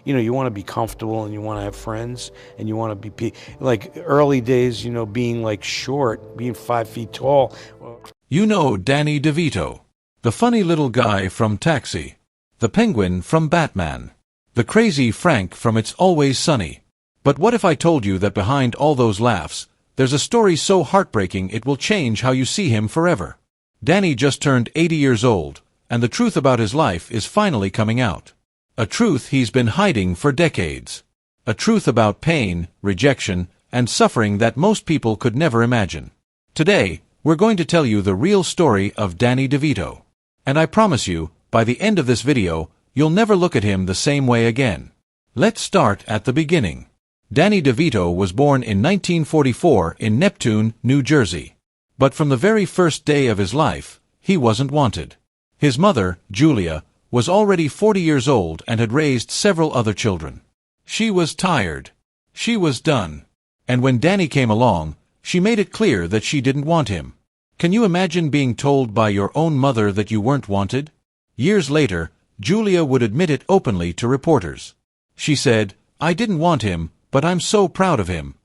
you want to be comfortable and you want to have friends and you want to be like early days, being like short, being 5 feet tall. You know Danny Devito, the funny little guy from Taxi, the penguin from Batman, the crazy Frank from It's Always Sunny. But what if I told you that behind all those laughs, there's a story so heartbreaking it will change how you see him forever? Danny just turned 80 years old, and the truth about his life is finally coming out. A truth he's been hiding for decades. A truth about pain, rejection, and suffering that most people could never imagine. Today, we're going to tell you the real story of Danny Devito. And I promise you, by the end of this video, you'll never look at him the same way again. Let's start at the beginning. Danny Devito was born in 1944 in Neptune, New Jersey. But from the very first day of his life, he wasn't wanted. His mother, Julia, was already 40 years old and had raised several other children. She was tired. She was done. And when Danny came along, she made it clear that she didn't want him. Can you imagine being told by your own mother that you weren't wanted? Years later, Julia would admit it openly to reporters. She said, "I didn't want him, but I'm so proud of him."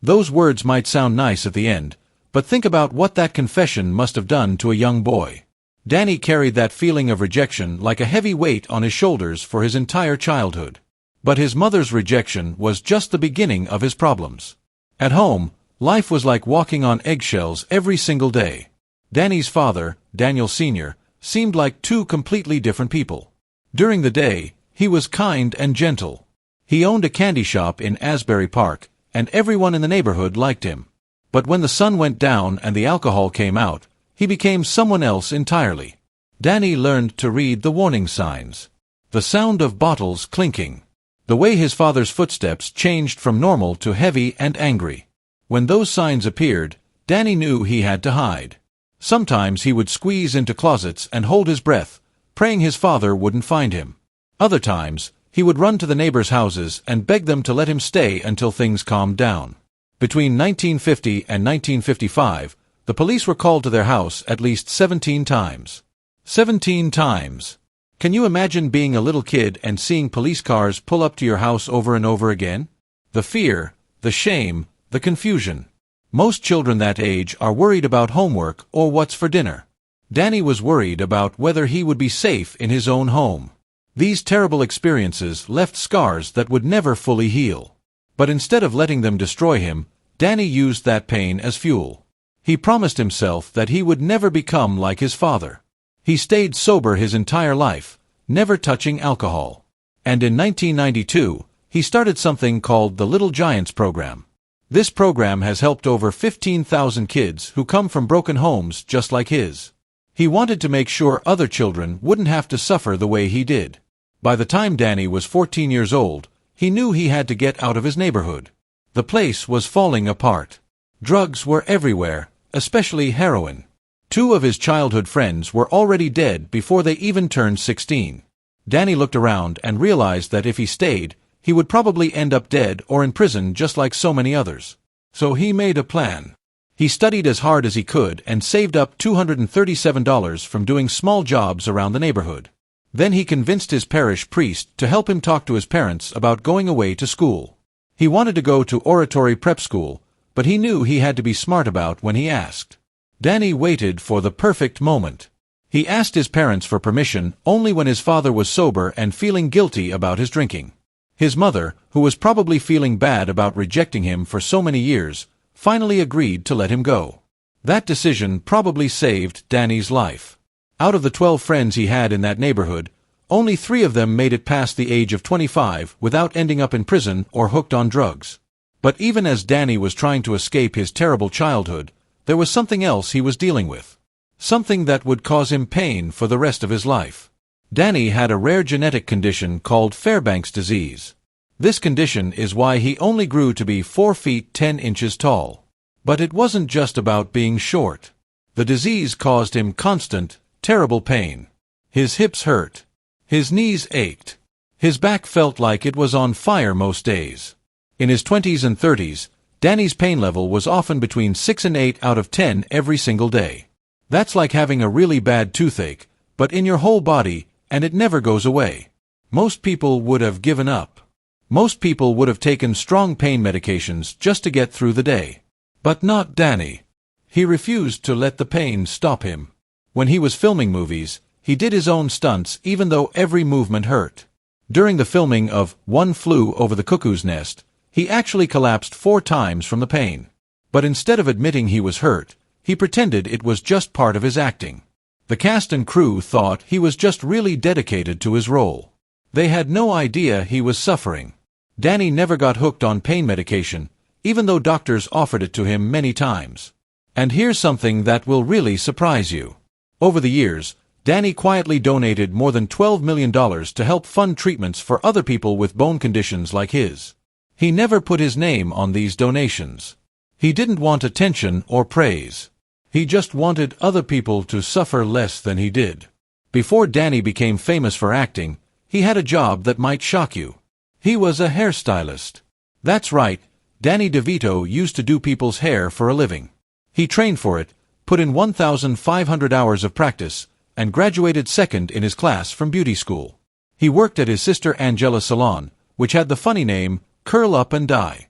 Those words might sound nice at the end, but think about what that confession must have done to a young boy. Danny carried that feeling of rejection like a heavy weight on his shoulders for his entire childhood. But his mother's rejection was just the beginning of his problems. At home, life was like walking on eggshells every single day. Danny's father, Daniel Sr., seemed like two completely different people. During the day, he was kind and gentle. He owned a candy shop in Asbury Park, and everyone in the neighborhood liked him. But when the sun went down and the alcohol came out, he became someone else entirely. Danny learned to read the warning signs. The sound of bottles clinking. The way his father's footsteps changed from normal to heavy and angry. When those signs appeared, Danny knew he had to hide. Sometimes he would squeeze into closets and hold his breath, praying his father wouldn't find him. Other times, he would run to the neighbors' houses and beg them to let him stay until things calmed down. Between 1950 and 1955, the police were called to their house at least 17 times. 17 times! Can you imagine being a little kid and seeing police cars pull up to your house over and over again? The fear, the shame, the confusion. Most children that age are worried about homework or what's for dinner. Danny was worried about whether he would be safe in his own home. These terrible experiences left scars that would never fully heal. But instead of letting them destroy him, Danny used that pain as fuel. He promised himself that he would never become like his father. He stayed sober his entire life, never touching alcohol. And in 1992, he started something called the Little Giants program. This program has helped over 15,000 kids who come from broken homes just like his. He wanted to make sure other children wouldn't have to suffer the way he did. By the time Danny was 14 years old, he knew he had to get out of his neighborhood. The place was falling apart. Drugs were everywhere, especially heroin. 2 of his childhood friends were already dead before they even turned 16. Danny looked around and realized that if he stayed, he would probably end up dead or in prison just like so many others. So he made a plan. He studied as hard as he could and saved up $237 from doing small jobs around the neighborhood. Then he convinced his parish priest to help him talk to his parents about going away to school. He wanted to go to oratory prep school, but he knew he had to be smart about when he asked. Danny waited for the perfect moment. He asked his parents for permission only when his father was sober and feeling guilty about his drinking. His mother, who was probably feeling bad about rejecting him for so many years, finally agreed to let him go. That decision probably saved Danny's life. Out of the 12 friends he had in that neighborhood, only 3 of them made it past the age of 25 without ending up in prison or hooked on drugs. But even as Danny was trying to escape his terrible childhood, there was something else he was dealing with. Something that would cause him pain for the rest of his life. Danny had a rare genetic condition called Fairbanks disease. This condition is why he only grew to be 4 feet 10 inches tall. But it wasn't just about being short. The disease caused him constant, terrible pain. His hips hurt. His knees ached. His back felt like it was on fire most days. In his 20s and 30s, Danny's pain level was often between 6 and 8 out of 10 every single day. That's like having a really bad toothache, but in your whole body, and it never goes away. Most people would have given up. Most people would have taken strong pain medications just to get through the day. But not Danny. He refused to let the pain stop him. When he was filming movies, he did his own stunts even though every movement hurt. During the filming of One Flew Over the Cuckoo's Nest, he actually collapsed 4 times from the pain. But instead of admitting he was hurt, he pretended it was just part of his acting. The cast and crew thought he was just really dedicated to his role. They had no idea he was suffering. Danny never got hooked on pain medication, even though doctors offered it to him many times. And here's something that will really surprise you. Over the years, Danny quietly donated more than $12 million to help fund treatments for other people with bone conditions like his. He never put his name on these donations. He didn't want attention or praise. He just wanted other people to suffer less than he did. Before Danny became famous for acting, he had a job that might shock you. He was a hairstylist. That's right, Danny Devito used to do people's hair for a living. He trained for it, put in 1,500 hours of practice, and graduated second in his class from beauty school. He worked at his sister Angela's salon, which had the funny name, Curl Up and Dye.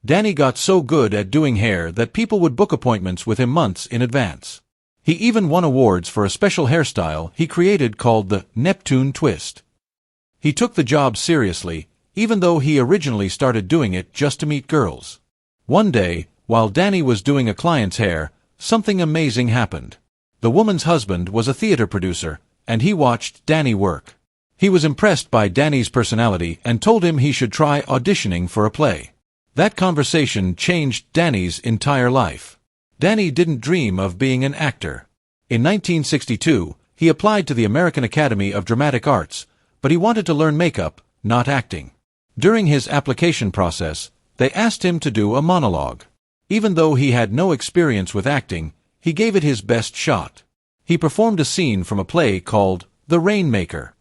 Danny got so good at doing hair that people would book appointments with him months in advance. He even won awards for a special hairstyle he created called the Neptune Twist. He took the job seriously, even though he originally started doing it just to meet girls. One day, while Danny was doing a client's hair, something amazing happened. The woman's husband was a theater producer, and he watched Danny work. He was impressed by Danny's personality and told him he should try auditioning for a play. That conversation changed Danny's entire life. Danny didn't dream of being an actor. In 1962, he applied to the American Academy of Dramatic Arts, but he wanted to learn makeup, not acting. During his application process, they asked him to do a monologue. Even though he had no experience with acting, he gave it his best shot. He performed a scene from a play called The Rainmaker.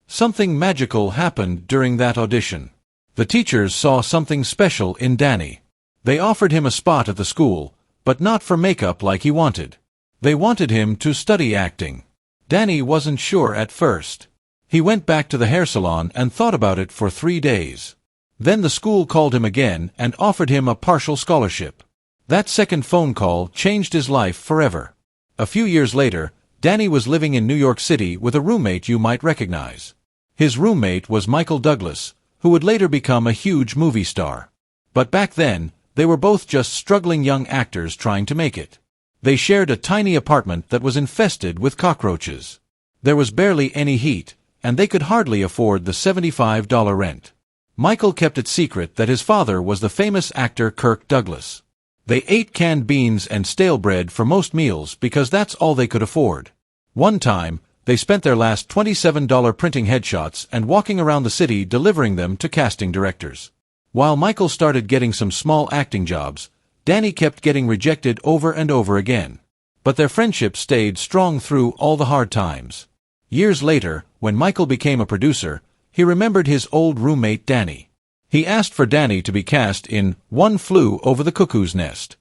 Something magical happened during that audition. The teachers saw something special in Danny. They offered him a spot at the school, but not for makeup like he wanted. They wanted him to study acting. Danny wasn't sure at first. He went back to the hair salon and thought about it for 3 days. Then the school called him again and offered him a partial scholarship. That second phone call changed his life forever. A few years later, Danny was living in New York City with a roommate you might recognize. His roommate was Michael Douglas, who would later become a huge movie star. But back then, they were both just struggling young actors trying to make it. They shared a tiny apartment that was infested with cockroaches. There was barely any heat, and they could hardly afford the $75 rent. Michael kept it secret that his father was the famous actor Kirk Douglas. They ate canned beans and stale bread for most meals because that's all they could afford. One time, they spent their last $27 printing headshots and walking around the city delivering them to casting directors. While Michael started getting some small acting jobs, Danny kept getting rejected over and over again. But their friendship stayed strong through all the hard times. Years later, when Michael became a producer, he remembered his old roommate Danny. He asked for Danny to be cast in One Flew Over the Cuckoo's Nest.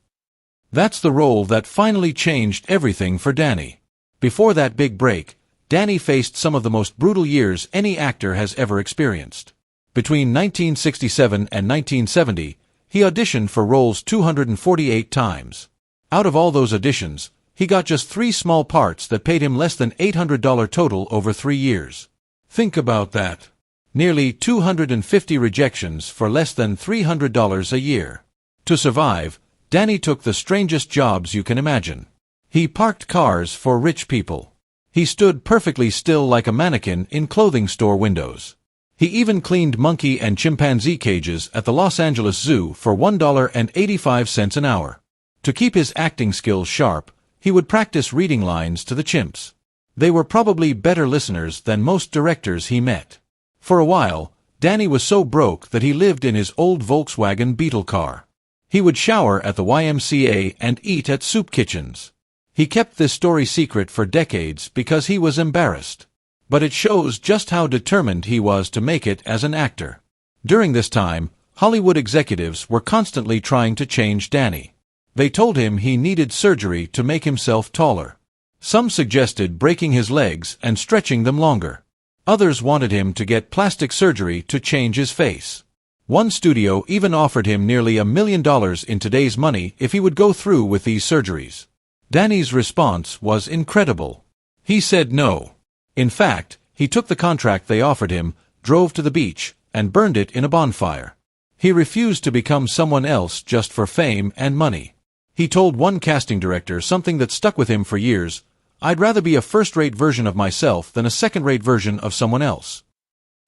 That's the role that finally changed everything for Danny. Before that big break, Danny faced some of the most brutal years any actor has ever experienced. Between 1967 and 1970, he auditioned for roles 248 times. Out of all those auditions, he got just 3 small parts that paid him less than $800 total over 3 years. Think about that. Nearly 250 rejections for less than $300 a year. To survive, Danny took the strangest jobs you can imagine. He parked cars for rich people. He stood perfectly still like a mannequin in clothing store windows. He even cleaned monkey and chimpanzee cages at the Los Angeles Zoo for $1.85 an hour. To keep his acting skills sharp, he would practice reading lines to the chimps. They were probably better listeners than most directors he met. For a while, Danny was so broke that he lived in his old Volkswagen Beetle car. He would shower at the YMCA and eat at soup kitchens. He kept this story secret for decades because he was embarrassed. But it shows just how determined he was to make it as an actor. During this time, Hollywood executives were constantly trying to change Danny. They told him he needed surgery to make himself taller. Some suggested breaking his legs and stretching them longer. Others wanted him to get plastic surgery to change his face. One studio even offered him nearly $1 million in today's money if he would go through with these surgeries. Danny's response was incredible. He said no. In fact, he took the contract they offered him, drove to the beach, and burned it in a bonfire. He refused to become someone else just for fame and money. He told one casting director something that stuck with him for years: "I'd rather be a first-rate version of myself than a second-rate version of someone else."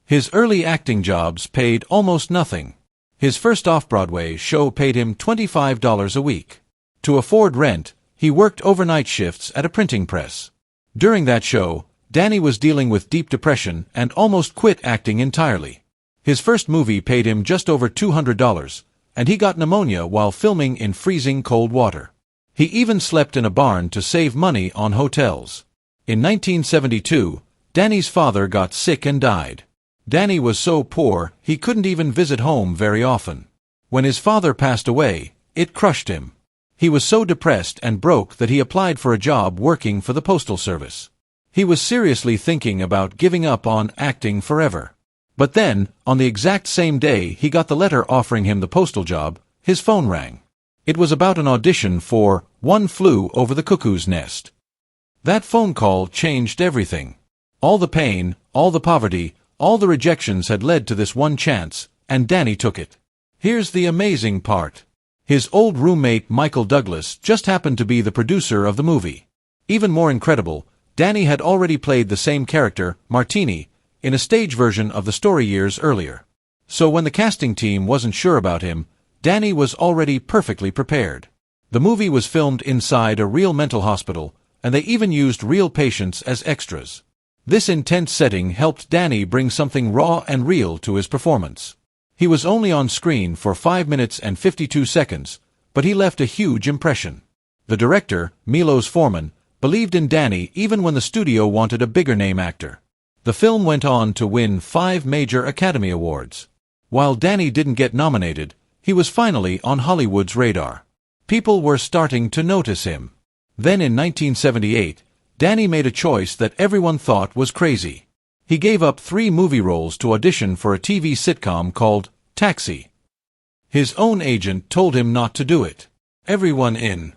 His early acting jobs paid almost nothing. His first off-Broadway show paid him $25 a week. To afford rent, he worked overnight shifts at a printing press. During that show, Danny was dealing with deep depression and almost quit acting entirely. His first movie paid him just over $200, and he got pneumonia while filming in freezing cold water. He even slept in a barn to save money on hotels. In 1972, Danny's father got sick and died. Danny was so poor, he couldn't even visit home very often. When his father passed away, it crushed him. He was so depressed and broke that he applied for a job working for the Postal Service. He was seriously thinking about giving up on acting forever. But then, on the exact same day he got the letter offering him the postal job, his phone rang. It was about an audition for One Flew Over the Cuckoo's Nest. That phone call changed everything. All the pain, all the poverty, all the rejections had led to this one chance, and Danny took it. Here's the amazing part. His old roommate Michael Douglas just happened to be the producer of the movie. Even more incredible, Danny had already played the same character, Martini, in a stage version of the story years earlier. So when the casting team wasn't sure about him, Danny was already perfectly prepared. The movie was filmed inside a real mental hospital, and they even used real patients as extras. This intense setting helped Danny bring something raw and real to his performance. He was only on screen for 5 minutes and 52 seconds, but he left a huge impression. The director, Milos Forman, believed in Danny even when the studio wanted a bigger-name actor. The film went on to win 5 major Academy Awards. While Danny didn't get nominated, he was finally on Hollywood's radar. People were starting to notice him. Then in 1978, Danny made a choice that everyone thought was crazy. He gave up 3 movie roles to audition for a TV sitcom called Taxi. His own agent told him not to do it. Everyone in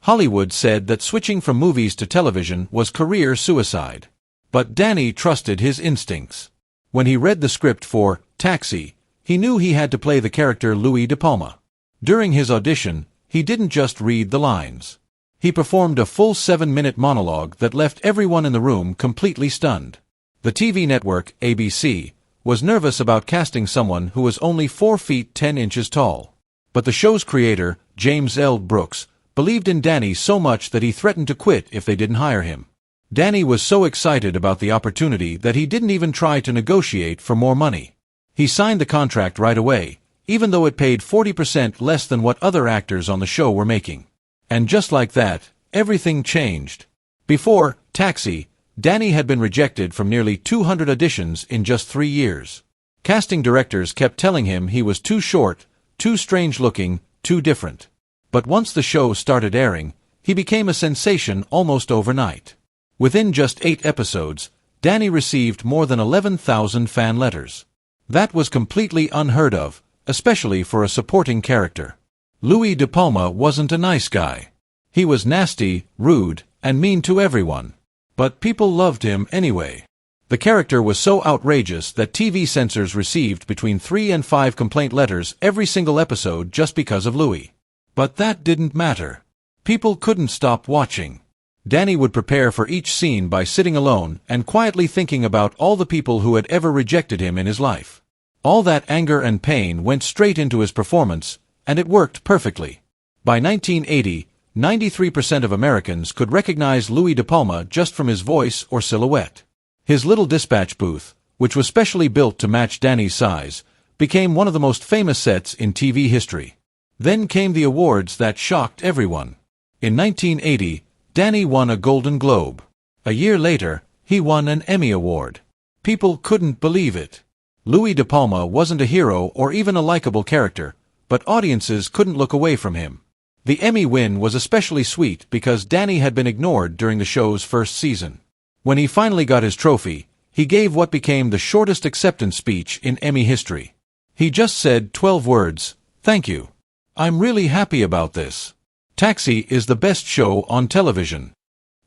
Hollywood said that switching from movies to television was career suicide. But Danny trusted his instincts. When he read the script for Taxi, he knew he had to play the character Louis De Palma. During his audition, he didn't just read the lines. He performed a full 7-minute monologue that left everyone in the room completely stunned. The TV network, ABC, was nervous about casting someone who was only 4 feet 10 inches tall. But the show's creator, James L. Brooks, believed in Danny so much that he threatened to quit if they didn't hire him. Danny was so excited about the opportunity that he didn't even try to negotiate for more money. He signed the contract right away, even though it paid 40% less than what other actors on the show were making. And just like that, everything changed. Before Taxi, Danny had been rejected from nearly 200 auditions in just 3 years. Casting directors kept telling him he was too short, too strange-looking, too different. But once the show started airing, he became a sensation almost overnight. Within just 8 episodes, Danny received more than 11,000 fan letters. That was completely unheard of, especially for a supporting character. Louis De Palma wasn't a nice guy. He was nasty, rude, and mean to everyone. But people loved him anyway. The character was so outrageous that TV censors received between 3 and 5 complaint letters every single episode just because of Louis. But that didn't matter. People couldn't stop watching. Danny would prepare for each scene by sitting alone and quietly thinking about all the people who had ever rejected him in his life. All that anger and pain went straight into his performance, and it worked perfectly. By 1980, 93% of Americans could recognize Louis De Palma just from his voice or silhouette. His little dispatch booth, which was specially built to match Danny's size, became one of the most famous sets in TV history. Then came the awards that shocked everyone. In 1980, Danny won a Golden Globe. A year later, he won an Emmy Award. People couldn't believe it. Louis De Palma wasn't a hero or even a likable character, but audiences couldn't look away from him. The Emmy win was especially sweet because Danny had been ignored during the show's first season. When he finally got his trophy, He gave what became the shortest acceptance speech in Emmy history. He just said 12 words, "Thank you. I'm really happy about this. Taxi is the best show on television."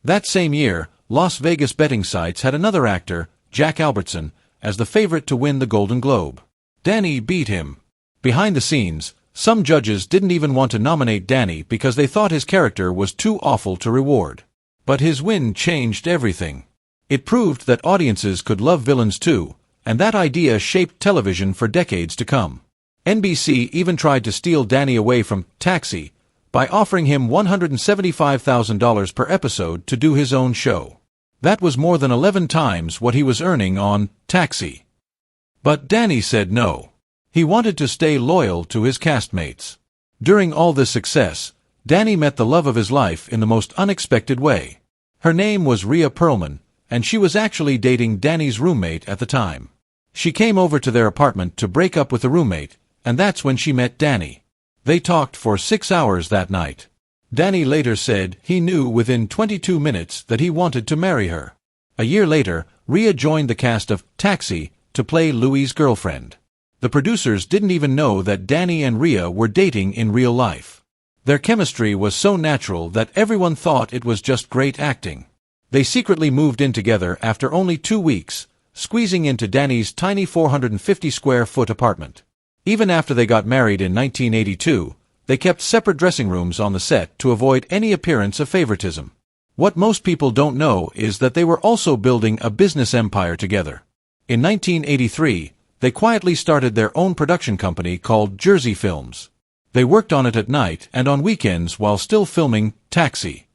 That same year, Las Vegas betting sites had another actor, Jack Albertson, as the favorite to win the Golden Globe. Danny beat him. Behind the scenes, some judges didn't even want to nominate Danny because they thought his character was too awful to reward. But his win changed everything. It proved that audiences could love villains too, and that idea shaped television for decades to come. NBC even tried to steal Danny away from Taxi by offering him $175,000 per episode to do his own show. That was more than 11 times what he was earning on Taxi. But Danny said no. He wanted to stay loyal to his castmates. During all this success, Danny met the love of his life in the most unexpected way. Her name was Rhea Perlman, and she was actually dating Danny's roommate at the time. She came over to their apartment to break up with the roommate, and that's when she met Danny. They talked for 6 hours that night. Danny later said he knew within 22 minutes that he wanted to marry her. A year later, Rhea joined the cast of Taxi to play Louis' girlfriend. The producers didn't even know that Danny and Rhea were dating in real life. Their chemistry was so natural that everyone thought it was just great acting. They secretly moved in together after only 2 weeks, squeezing into Danny's tiny 450-square-foot apartment. Even after they got married in 1982, they kept separate dressing rooms on the set to avoid any appearance of favoritism. What most people don't know is that they were also building a business empire together. In 1983, they quietly started their own production company called Jersey Films. They worked on it at night and on weekends while still filming Taxi.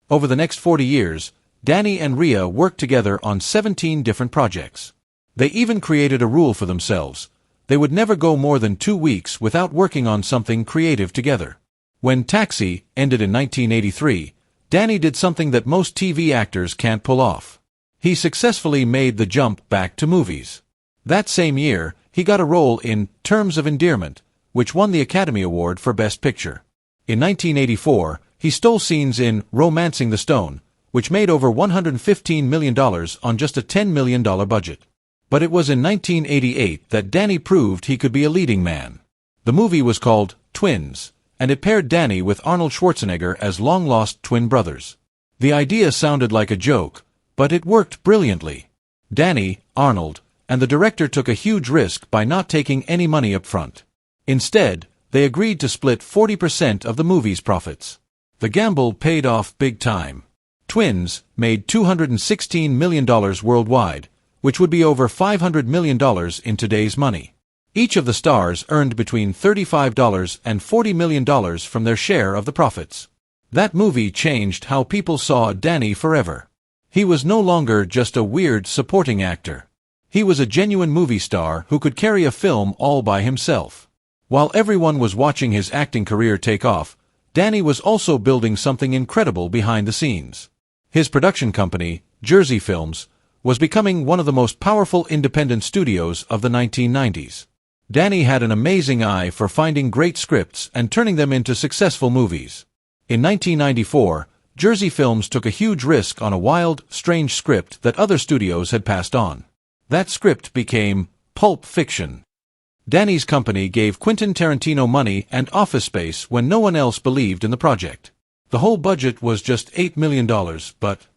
Over the next 40 years, Danny and Rhea worked together on 17 different projects. They even created a rule for themselves. They would never go more than 2 weeks without working on something creative together. When Taxi ended in 1983, Danny did something that most TV actors can't pull off. He successfully made the jump back to movies. That same year, he got a role in Terms of Endearment, which won the Academy Award for Best Picture. In 1984, he stole scenes in Romancing the Stone, which made over $115 million on just a $10 million budget. But it was in 1988 that Danny proved he could be a leading man. The movie was called Twins, and it paired Danny with Arnold Schwarzenegger as long-lost twin brothers. The idea sounded like a joke, but it worked brilliantly. Danny, Arnold, and the director took a huge risk by not taking any money up front. Instead, they agreed to split 40% of the movie's profits. The gamble paid off big time. Twins made $216 million worldwide, which would be over $500 million in today's money. Each of the stars earned between $35 and $40 million from their share of the profits. That movie changed how people saw Danny forever. He was no longer just a weird supporting actor. He was a genuine movie star who could carry a film all by himself. While everyone was watching his acting career take off, Danny was also building something incredible behind the scenes. His production company, Jersey Films, was becoming one of the most powerful independent studios of the 1990s. Danny had an amazing eye for finding great scripts and turning them into successful movies. In 1994, Jersey Films took a huge risk on a wild, strange script that other studios had passed on. That script became Pulp Fiction. Danny's company gave Quentin Tarantino money and office space when no one else believed in the project. The whole budget was just $8 million, but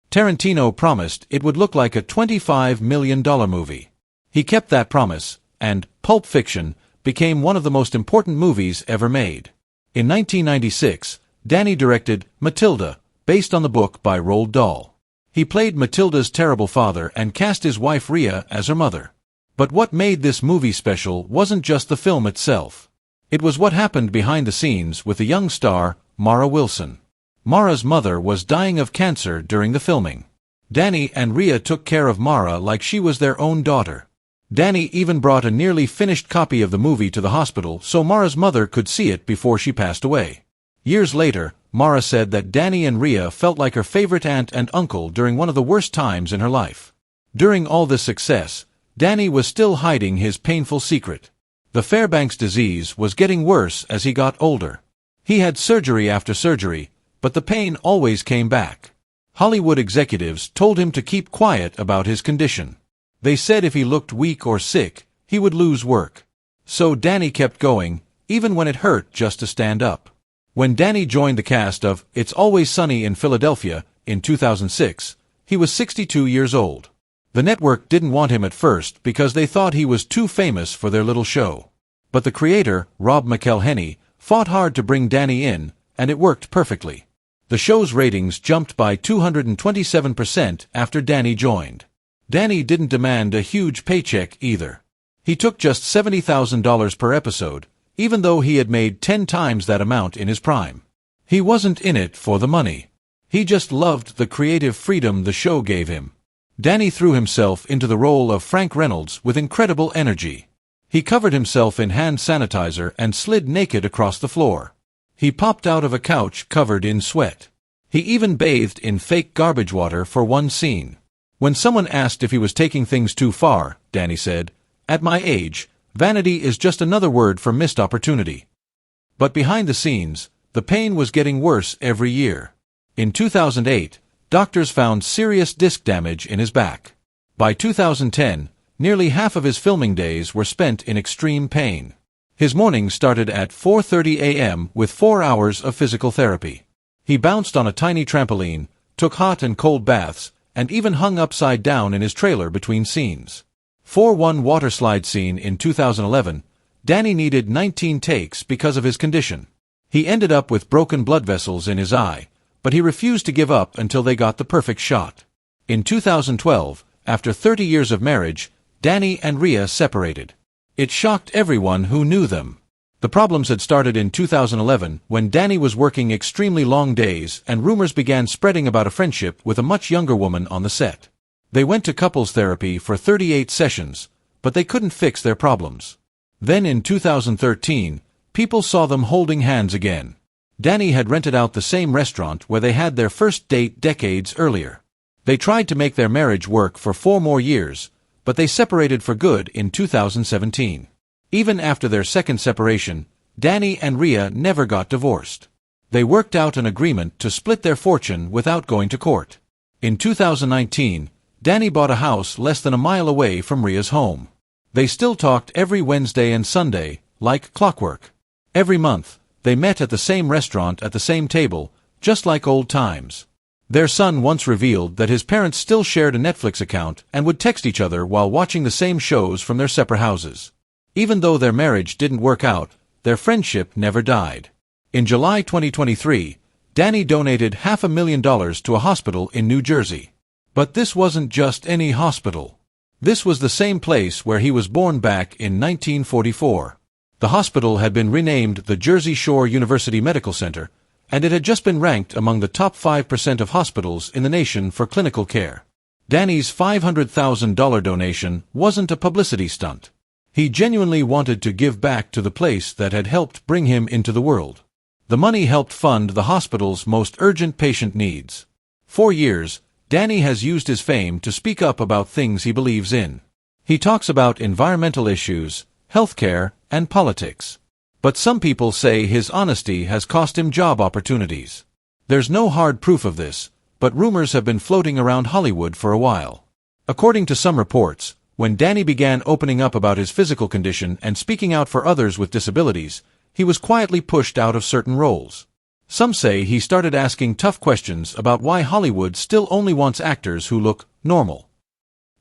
Tarantino promised it would look like a $25 million movie. He kept that promise, and Pulp Fiction became one of the most important movies ever made. In 1996, Danny directed Matilda, based on the book by Roald Dahl. He played Matilda's terrible father and cast his wife Rhea as her mother. But what made this movie special wasn't just the film itself. It was what happened behind the scenes with the young star, Mara Wilson. Mara's mother was dying of cancer during the filming. Danny and Rhea took care of Mara like she was their own daughter. Danny even brought a nearly finished copy of the movie to the hospital so Mara's mother could see it before she passed away. Years later, Mara said that Danny and Rhea felt like her favorite aunt and uncle during one of the worst times in her life. During all this success, Danny was still hiding his painful secret. The Fairbanks disease was getting worse as he got older. He had surgery after surgery, but the pain always came back. Hollywood executives told him to keep quiet about his condition. They said if he looked weak or sick, he would lose work. So Danny kept going, even when it hurt just to stand up. When Danny joined the cast of It's Always Sunny in Philadelphia in 2006, he was 62 years old. The network didn't want him at first because they thought he was too famous for their little show. But the creator, Rob McElhenney, fought hard to bring Danny in, and it worked perfectly. The show's ratings jumped by 227% after Danny joined. Danny didn't demand a huge paycheck either. He took just $70,000 per episode, even though he had made 10 times that amount in his prime. He wasn't in it for the money. He just loved the creative freedom the show gave him. Danny threw himself into the role of Frank Reynolds with incredible energy. He covered himself in hand sanitizer and slid naked across the floor. He popped out of a couch covered in sweat. He even bathed in fake garbage water for one scene. When someone asked if he was taking things too far, Danny said, "At my age, vanity is just another word for missed opportunity." But behind the scenes, the pain was getting worse every year. In 2008, doctors found serious disc damage in his back. By 2010, nearly half of his filming days were spent in extreme pain. His mornings started at 4:30 a.m. with 4 hours of physical therapy. He bounced on a tiny trampoline, took hot and cold baths, and even hung upside down in his trailer between scenes. For one water slide scene in 2011, Danny needed 19 takes because of his condition. He ended up with broken blood vessels in his eye, but he refused to give up until they got the perfect shot. In 2012, after 30 years of marriage, Danny and Rhea separated. It shocked everyone who knew them. The problems had started in 2011 when Danny was working extremely long days and rumors began spreading about a friendship with a much younger woman on the set. They went to couples therapy for 38 sessions, but they couldn't fix their problems. Then in 2013, people saw them holding hands again. Danny had rented out the same restaurant where they had their first date decades earlier. They tried to make their marriage work for 4 more years, but they separated for good in 2017. Even after their second separation, Danny and Rhea never got divorced. They worked out an agreement to split their fortune without going to court. In 2019, Danny bought a house less than a mile away from Rhea's home. They still talked every Wednesday and Sunday, like clockwork. Every month, they met at the same restaurant at the same table, just like old times. Their son once revealed that his parents still shared a Netflix account and would text each other while watching the same shows from their separate houses. Even though their marriage didn't work out, their friendship never died. In July 2023, Danny donated $500,000 to a hospital in New Jersey. But this wasn't just any hospital. This was the same place where he was born back in 1944. The hospital had been renamed the Jersey Shore University Medical Center, and it had just been ranked among the top 5% of hospitals in the nation for clinical care. Danny's $500,000 donation wasn't a publicity stunt. He genuinely wanted to give back to the place that had helped bring him into the world. The money helped fund the hospital's most urgent patient needs. For years, Danny has used his fame to speak up about things he believes in. He talks about environmental issues, healthcare, and politics. But some people say his honesty has cost him job opportunities. There's no hard proof of this, but rumors have been floating around Hollywood for a while. According to some reports, when Danny began opening up about his physical condition and speaking out for others with disabilities, he was quietly pushed out of certain roles. Some say he started asking tough questions about why Hollywood still only wants actors who look normal.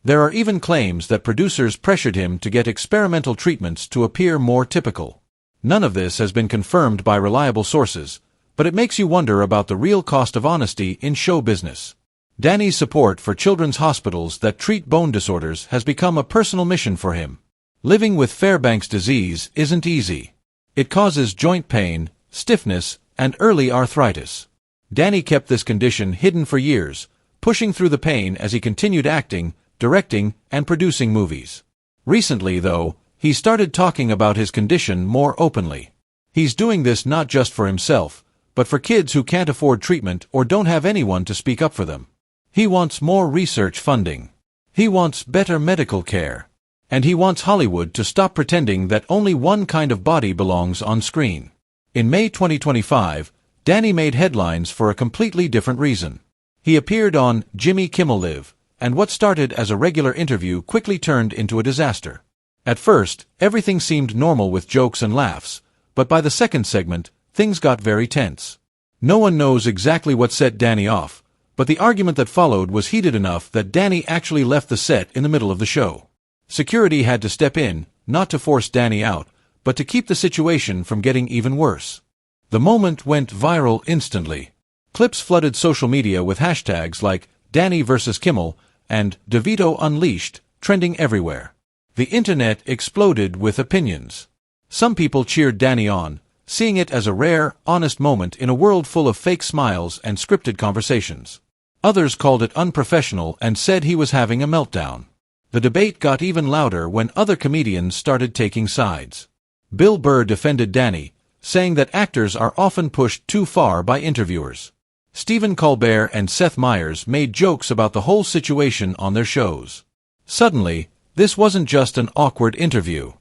There are even claims that producers pressured him to get experimental treatments to appear more typical. None of this has been confirmed by reliable sources, but it makes you wonder about the real cost of honesty in show business. Danny's support for children's hospitals that treat bone disorders has become a personal mission for him. Living with Fairbanks disease isn't easy. It causes joint pain, stiffness, and early arthritis. Danny kept this condition hidden for years, pushing through the pain as he continued acting, directing, and producing movies. Recently, though, he started talking about his condition more openly. He's doing this not just for himself, but for kids who can't afford treatment or don't have anyone to speak up for them. He wants more research funding. He wants better medical care. And he wants Hollywood to stop pretending that only one kind of body belongs on screen. In May 2025, Danny made headlines for a completely different reason. He appeared on Jimmy Kimmel Live, and what started as a regular interview quickly turned into a disaster. At first, everything seemed normal with jokes and laughs, but by the second segment, things got very tense. No one knows exactly what set Danny off, but the argument that followed was heated enough that Danny actually left the set in the middle of the show. Security had to step in, not to force Danny out, but to keep the situation from getting even worse. The moment went viral instantly. Clips flooded social media with hashtags like Danny vs. Kimmel and Devito Unleashed trending everywhere. The internet exploded with opinions. Some people cheered Danny on, seeing it as a rare, honest moment in a world full of fake smiles and scripted conversations. Others called it unprofessional and said he was having a meltdown. The debate got even louder when other comedians started taking sides. Bill Burr defended Danny, saying that actors are often pushed too far by interviewers. Stephen Colbert and Seth Meyers made jokes about the whole situation on their shows. Suddenly, this wasn't just an awkward interview.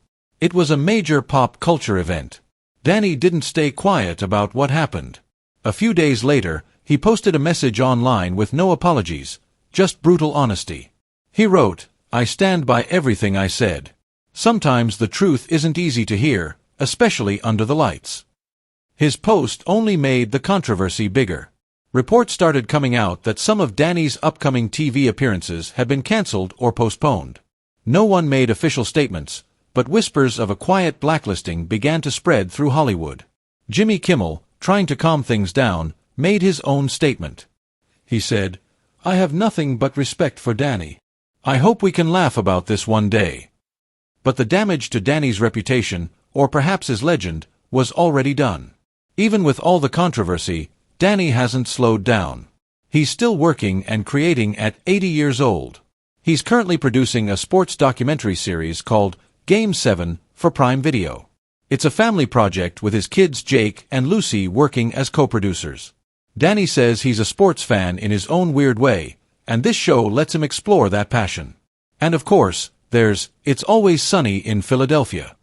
It was a major pop culture event. Danny didn't stay quiet about what happened. A few days later, he posted a message online with no apologies, just brutal honesty. He wrote, "I stand by everything I said. Sometimes the truth isn't easy to hear, especially under the lights." His post only made the controversy bigger. Reports started coming out that some of Danny's upcoming TV appearances had been canceled or postponed. No one made official statements, but whispers of a quiet blacklisting began to spread through Hollywood. Jimmy Kimmel, trying to calm things down, made his own statement. He said, "I have nothing but respect for Danny. I hope we can laugh about this one day." But the damage to Danny's reputation, or perhaps his legend, was already done. Even with all the controversy, Danny hasn't slowed down. He's still working and creating at 80 years old. He's currently producing a sports documentary series called Game 7 for Prime Video. It's a family project with his kids Jake and Lucy working as co-producers. Danny says he's a sports fan in his own weird way, and this show lets him explore that passion. And of course, there's It's Always Sunny in Philadelphia.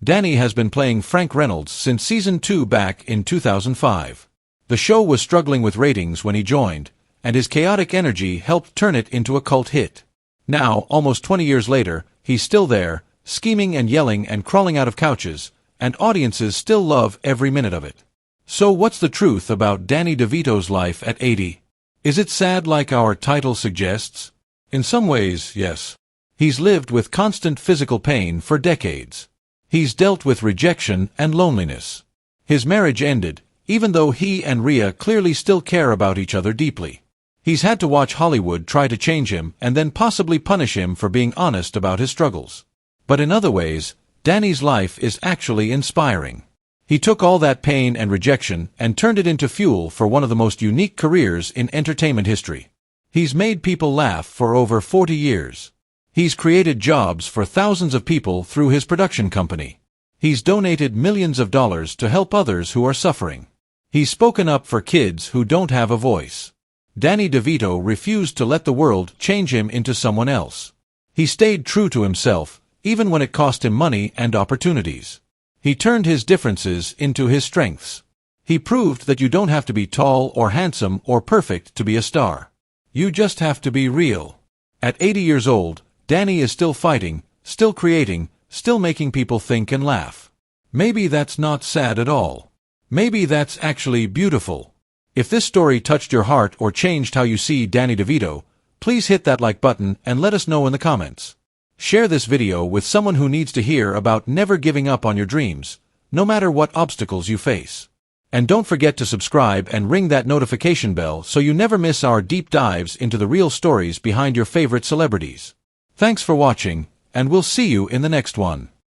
Danny has been playing Frank Reynolds since season 2 back in 2005. The show was struggling with ratings when he joined, and his chaotic energy helped turn it into a cult hit. Now, almost 20 years later, he's still there, scheming and yelling and crawling out of couches, and audiences still love every minute of it. So what's the truth about Danny DeVito's life at 80? Is it sad like our title suggests? In some ways, yes. He's lived with constant physical pain for decades. He's dealt with rejection and loneliness. His marriage ended, even though he and Rhea clearly still care about each other deeply. He's had to watch Hollywood try to change him and then possibly punish him for being honest about his struggles. But in other ways, Danny's life is actually inspiring. He took all that pain and rejection and turned it into fuel for one of the most unique careers in entertainment history. He's made people laugh for over 40 years. He's created jobs for thousands of people through his production company. He's donated millions of dollars to help others who are suffering. He's spoken up for kids who don't have a voice. Danny DeVito refused to let the world change him into someone else. He stayed true to himself, even when it cost him money and opportunities. He turned his differences into his strengths. He proved that you don't have to be tall or handsome or perfect to be a star. You just have to be real. At 80 years old, Danny is still fighting, still creating, still making people think and laugh. Maybe that's not sad at all. Maybe that's actually beautiful. If this story touched your heart or changed how you see Danny DeVito, please hit that like button and let us know in the comments. Share this video with someone who needs to hear about never giving up on your dreams, no matter what obstacles you face. And don't forget to subscribe and ring that notification bell so you never miss our deep dives into the real stories behind your favorite celebrities. Thanks for watching, and we'll see you in the next one.